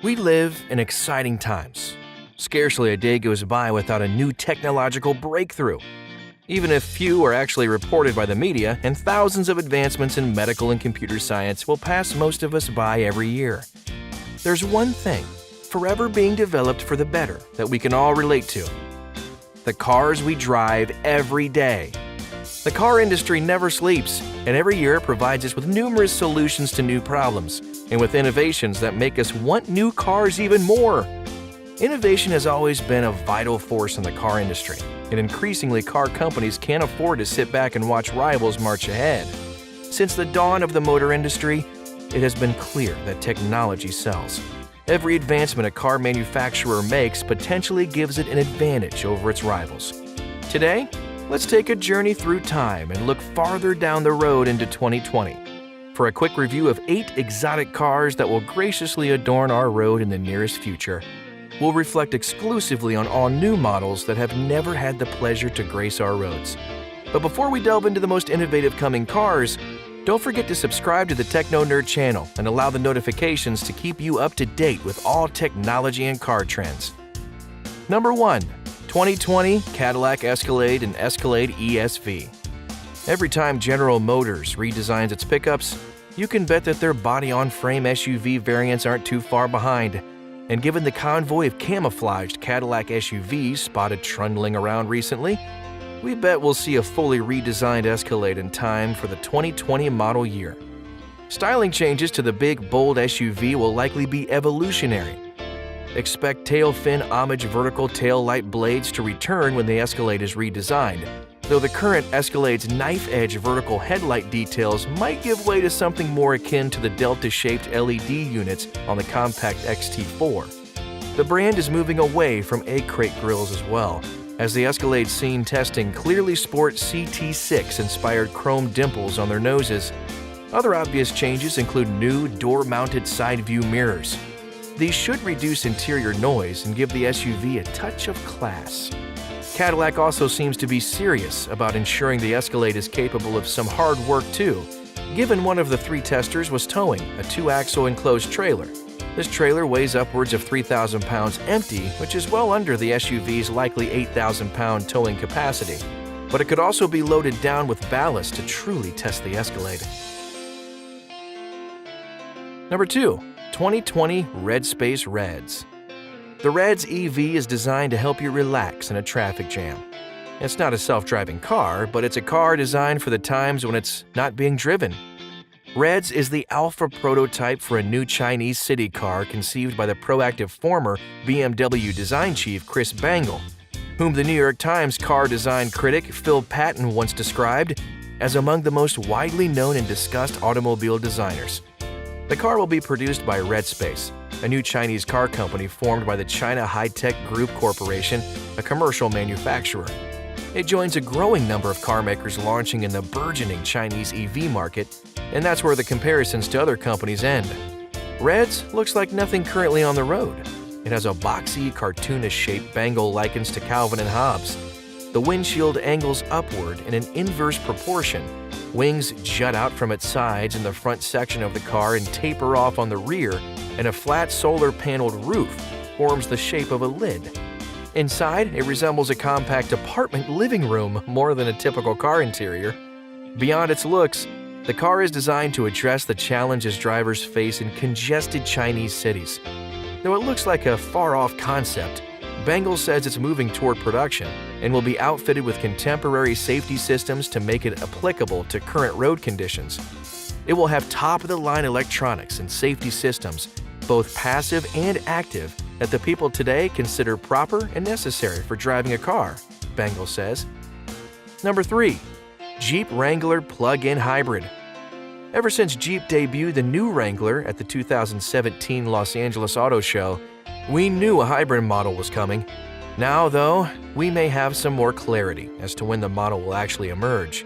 We live in exciting times. Scarcely a day goes by without a new technological breakthrough. Even if few are actually reported by the media, and thousands of advancements in medical and computer science will pass most of us by every year. There's one thing, forever being developed for the better, that we can all relate to. The cars we drive every day. The car industry never sleeps, and every year it provides us with numerous solutions to new problems, and with innovations that make us want new cars even more. Innovation has always been a vital force in the car industry, and increasingly car companies can't afford to sit back and watch rivals march ahead. Since the dawn of the motor industry, it has been clear that technology sells. Every advancement a car manufacturer makes potentially gives it an advantage over its rivals. Today, let's take a journey through time and look farther down the road into 2020 for a quick review of 8 exotic cars that will graciously adorn our road in the nearest future. We'll reflect exclusively on all new models that have never had the pleasure to grace our roads. But before we delve into the most innovative coming cars, don't forget to subscribe to the TechnoNerd channel and allow the notifications to keep you up to date with all technology and car trends. Number 1. 2020 Cadillac Escalade and Escalade ESV. Every time General Motors redesigns its pickups, you can bet that their body-on-frame SUV variants aren't too far behind. And given the convoy of camouflaged Cadillac SUVs spotted trundling around recently, we bet we'll see a fully redesigned Escalade in time for the 2020 model year. Styling changes to the big, bold SUV will likely be evolutionary. Expect tail fin homage vertical tail light blades to return when the Escalade is redesigned, though the current Escalade's knife-edge vertical headlight details might give way to something more akin to the Delta-shaped LED units on the compact XT4. The brand is moving away from egg crate grills as well, as the Escalade's seen testing clearly sport CT6-inspired chrome dimples on their noses. Other obvious changes include new door-mounted side-view mirrors. These should reduce interior noise and give the SUV a touch of class. Cadillac also seems to be serious about ensuring the Escalade is capable of some hard work too, given one of the 3 testers was towing a 2-axle enclosed trailer. This trailer weighs upwards of 3,000 pounds empty, which is well under the SUV's likely 8,000-pound towing capacity, but it could also be loaded down with ballast to truly test the Escalade. Number 2. 2020 Red Space Reds. The Reds EV is designed to help you relax in a traffic jam. It's not a self-driving car, but it's a car designed for the times when it's not being driven. Reds is the alpha prototype for a new Chinese city car conceived by the proactive former BMW design chief Chris Bangle, whom the New York Times car design critic Phil Patton once described as among the most widely known and discussed automobile designers. The car will be produced by Red Space, a new Chinese car company formed by the China High-Tech Group Corporation, a commercial manufacturer. It joins a growing number of car makers launching in the burgeoning Chinese EV market, and that's where the comparisons to other companies end. Reds looks like nothing currently on the road. It has a boxy, cartoonish-shaped Bangle likens to Calvin and Hobbes. The windshield angles upward in an inverse proportion. Wings jut out from its sides in the front section of the car and taper off on the rear, and a flat solar-paneled roof forms the shape of a lid. Inside, it resembles a compact apartment living room more than a typical car interior. Beyond its looks, the car is designed to address the challenges drivers face in congested Chinese cities. Though it looks like a far-off concept, Bangle says it's moving toward production and will be outfitted with contemporary safety systems to make it applicable to current road conditions. It will have top-of-the-line electronics and safety systems, both passive and active, that the people today consider proper and necessary for driving a car, Bangle says. Number 3. Jeep Wrangler Plug-in Hybrid. Ever since Jeep debuted the new Wrangler at the 2017 Los Angeles Auto Show, we knew a hybrid model was coming. Now, though, we may have some more clarity as to when the model will actually emerge.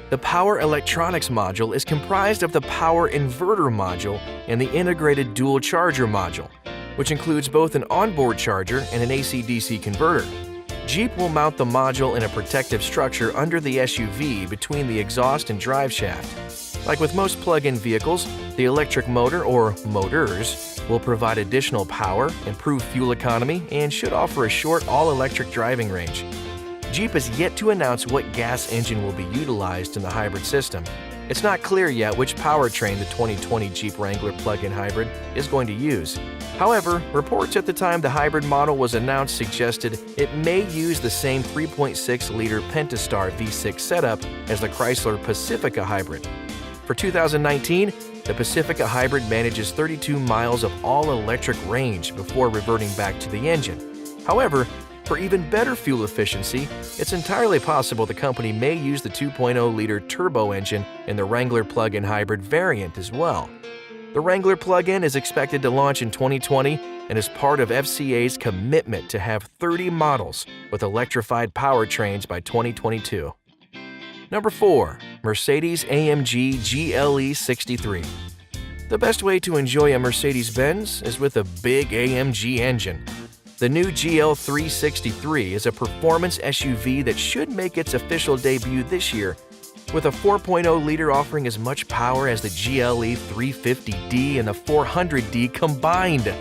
The power electronics module is comprised of the power inverter module and the integrated dual charger module, which includes both an onboard charger and an AC-DC converter. Jeep will mount the module in a protective structure under the SUV between the exhaust and drive shaft. Like with most plug-in vehicles, The electric motor, or motors, will provide additional power, improve fuel economy, and should offer a short all-electric driving range. Jeep has yet to announce what gas engine will be utilized in the hybrid system. It's not clear yet which powertrain the 2020 Jeep Wrangler plug-in hybrid is going to use. However, reports at the time the hybrid model was announced suggested it may use the same 3.6-liter Pentastar V6 setup as the Chrysler Pacifica hybrid. For 2019, the Pacifica hybrid manages 32 miles of all-electric range before reverting back to the engine. However, for even better fuel efficiency, it's entirely possible the company may use the 2.0-liter turbo engine in the Wrangler plug-in hybrid variant as well. The Wrangler plug-in is expected to launch in 2020 and is part of FCA's commitment to have 30 models with electrified powertrains by 2022. Number 4. Mercedes AMG GL E63. The best way to enjoy a Mercedes-Benz is with a big AMG engine. The new GL 363 is a performance SUV that should make its official debut this year, with a 4.0-liter offering as much power as the GLE 350D and the 400D combined.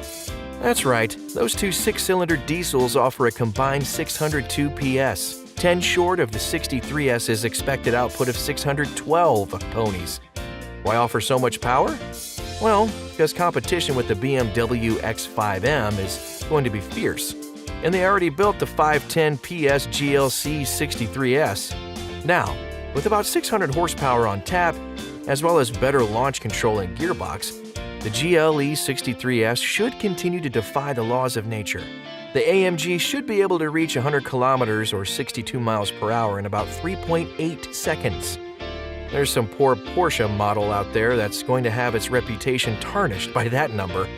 That's right, those two six-cylinder diesels offer a combined 602 PS, 10 short of the 63S's expected output of 612 ponies. Why offer so much power? Well, because competition with the BMW X5M is going to be fierce, and they already built the 510 PS GLC 63S. Now, with about 600 horsepower on tap, as well as better launch control and gearbox, the GLE 63S should continue to defy the laws of nature. The AMG should be able to reach 100 kilometers or 62 miles per hour in about 3.8 seconds. There's some poor Porsche model out there that's going to have its reputation tarnished by that number.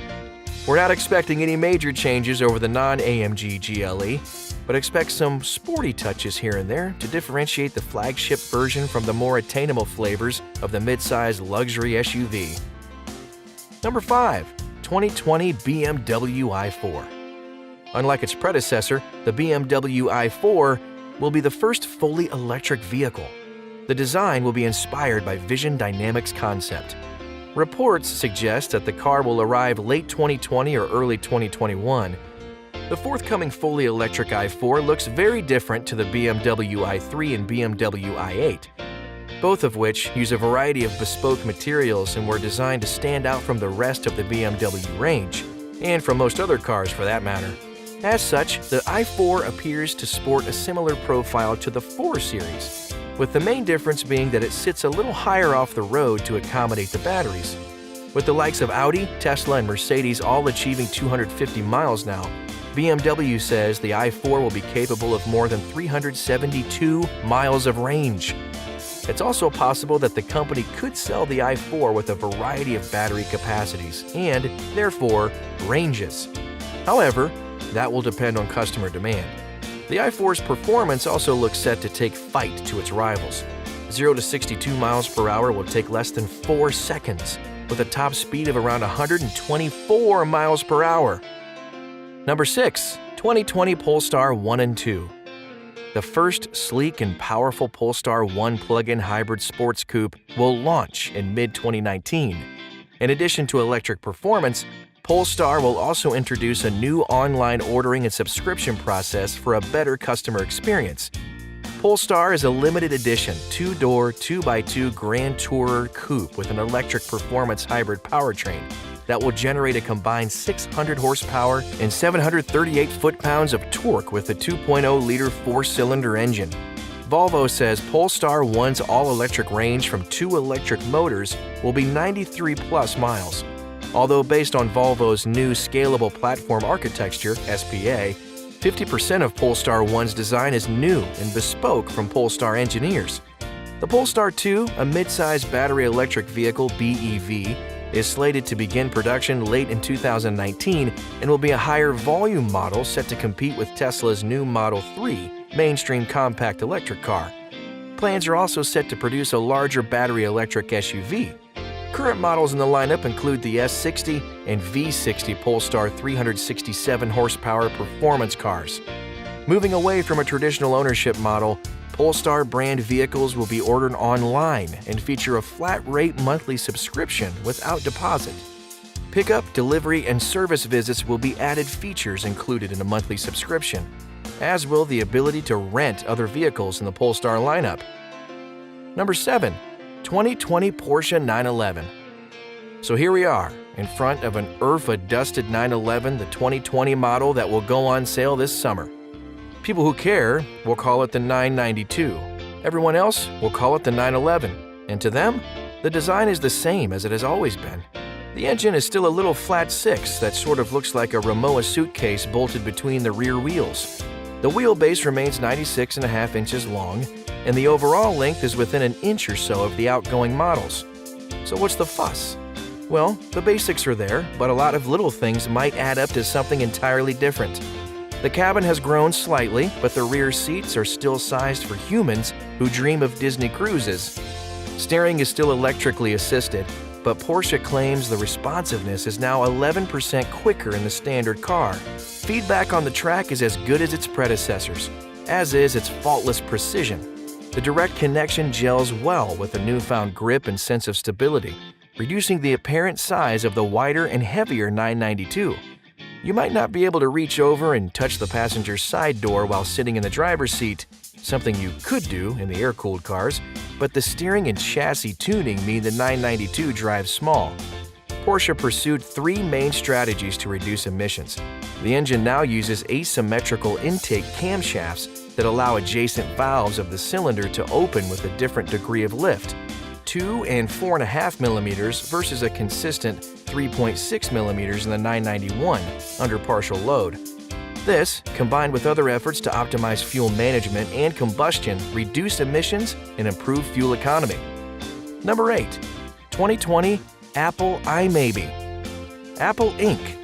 We're not expecting any major changes over the non-AMG GLE, but expect some sporty touches here and there to differentiate the flagship version from the more attainable flavors of the mid-size luxury SUV. Number 5. 2020 BMW i4. Unlike its predecessor, the BMW i4 will be the first fully electric vehicle. The design will be inspired by Vision Dynamics concept. Reports suggest that the car will arrive late 2020 or early 2021. The forthcoming fully electric i4 looks very different to the BMW i3 and BMW i8, both of which use a variety of bespoke materials and were designed to stand out from the rest of the BMW range, and from most other cars for that matter. As such, the i4 appears to sport a similar profile to the 4 Series, with the main difference being that it sits a little higher off the road to accommodate the batteries. With the likes of Audi, Tesla, and Mercedes all achieving 250 miles now, BMW says the i4 will be capable of more than 372 miles of range. It's also possible that the company could sell the i4 with a variety of battery capacities and, therefore, ranges. However, that will depend on customer demand. The i4's performance also looks set to take fight to its rivals. 0 to 62 miles per hour will take less than 4 seconds, with a top speed of around 124 miles per hour. Number 6. 2020 Polestar 1 and 2. The first sleek and powerful Polestar 1 plug-in hybrid sports coupe will launch in mid-2019. In addition to electric performance, Polestar will also introduce a new online ordering and subscription process for a better customer experience. Polestar is a limited edition 2-door 2x2 Grand Tourer coupe with an electric performance hybrid powertrain that will generate a combined 600 horsepower and 738 foot-pounds of torque with a 2.0-liter 4-cylinder engine. Volvo says Polestar 1's all-electric range from 2 electric motors will be 93-plus miles. Although based on Volvo's new Scalable Platform Architecture (SPA), 50% of Polestar 1's design is new and bespoke from Polestar engineers. The Polestar 2, a mid-size battery electric vehicle (BEV), is slated to begin production late in 2019 and will be a higher volume model set to compete with Tesla's new Model 3 mainstream compact electric car. Plans are also set to produce a larger battery electric SUV. Current models in the lineup include the S60 and V60 Polestar 367 horsepower performance cars. Moving away from a traditional ownership model, Polestar brand vehicles will be ordered online and feature a flat-rate monthly subscription without deposit. Pickup, delivery, and service visits will be added features included in a monthly subscription, as will the ability to rent other vehicles in the Polestar lineup. Number 7. 2020 Porsche 911. So here we are, in front of an IRFA-dusted 911, the 2020 model that will go on sale this summer. People who care will call it the 992. Everyone else will call it the 911. And to them, the design is the same as it has always been. The engine is still a little flat six that sort of looks like a Rimowa suitcase bolted between the rear wheels. The wheelbase remains 96.5 inches long, and the overall length is within an inch or so of the outgoing models. So what's the fuss? Well, the basics are there, but a lot of little things might add up to something entirely different. The cabin has grown slightly, but the rear seats are still sized for humans who dream of Disney cruises. Steering is still electrically assisted, but Porsche claims the responsiveness is now 11% quicker in the standard car. Feedback on the track is as good as its predecessors, as is its faultless precision. The direct connection gels well with the newfound grip and sense of stability, reducing the apparent size of the wider and heavier 992. You might not be able to reach over and touch the passenger's side door while sitting in the driver's seat, something you could do in the air-cooled cars, but the steering and chassis tuning mean the 992 drives small. Porsche pursued three main strategies to reduce emissions. The engine now uses asymmetrical intake camshafts that allow adjacent valves of the cylinder to open with a different degree of lift, 2 and 4.5 millimeters versus a consistent 3.6 millimeters in the 991 under partial load. This, combined with other efforts to optimize fuel management and combustion, reduce emissions and improve fuel economy. Number 8. 2020 Apple iMaybe. Apple Inc.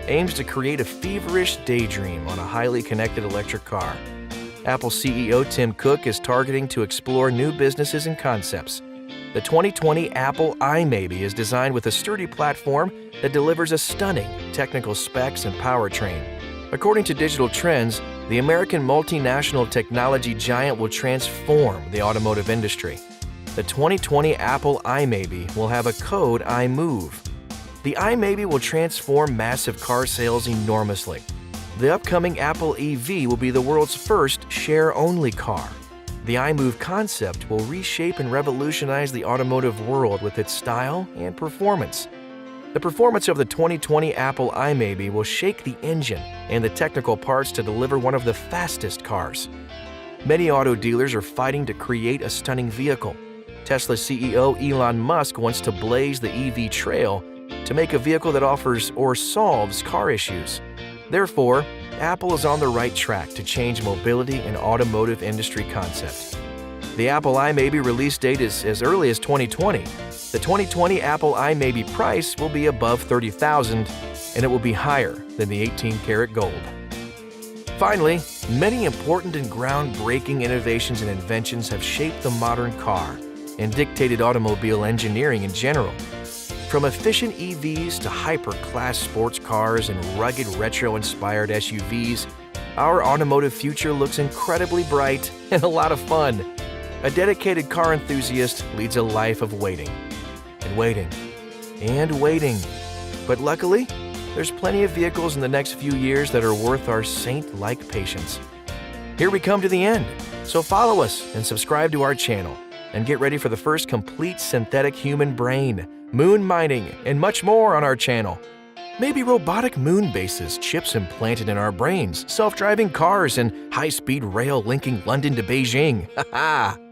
aims to create a feverish daydream on a highly connected electric car. Apple CEO Tim Cook is targeting to explore new businesses and concepts. The 2020 Apple iMaybe is designed with a sturdy platform that delivers a stunning technical specs and powertrain. According to Digital Trends, the American multinational technology giant will transform the automotive industry. The 2020 Apple iMaybe will have a code iMove. The iMaybe will transform massive car sales enormously. The upcoming Apple EV will be the world's first share-only car. The iMove concept will reshape and revolutionize the automotive world with its style and performance. The performance of the 2020 Apple iMaybe will shake the engine and the technical parts to deliver one of the fastest cars. Many auto dealers are fighting to create a stunning vehicle. Tesla CEO Elon Musk wants to blaze the EV trail to make a vehicle that offers or solves car issues. Therefore, Apple is on the right track to change mobility and automotive industry concept. The Apple iMaybe release date is as early as 2020. The 2020 Apple iMaybe price will be above $30,000, and it will be higher than the 18-karat gold. Finally, many important and groundbreaking innovations and inventions have shaped the modern car and dictated automobile engineering in general. From efficient EVs to hyper-class sports cars and rugged retro-inspired SUVs, our automotive future looks incredibly bright and a lot of fun. A dedicated car enthusiast leads a life of waiting, and waiting, and waiting. But luckily, there's plenty of vehicles in the next few years that are worth our saint-like patience. Here we come to the end, so follow us and subscribe to our channel, and get ready for the first complete synthetic human brain, moon mining, and much more on our channel. Maybe robotic moon bases, chips implanted in our brains, self-driving cars, and high-speed rail linking London to Beijing. Ha ha!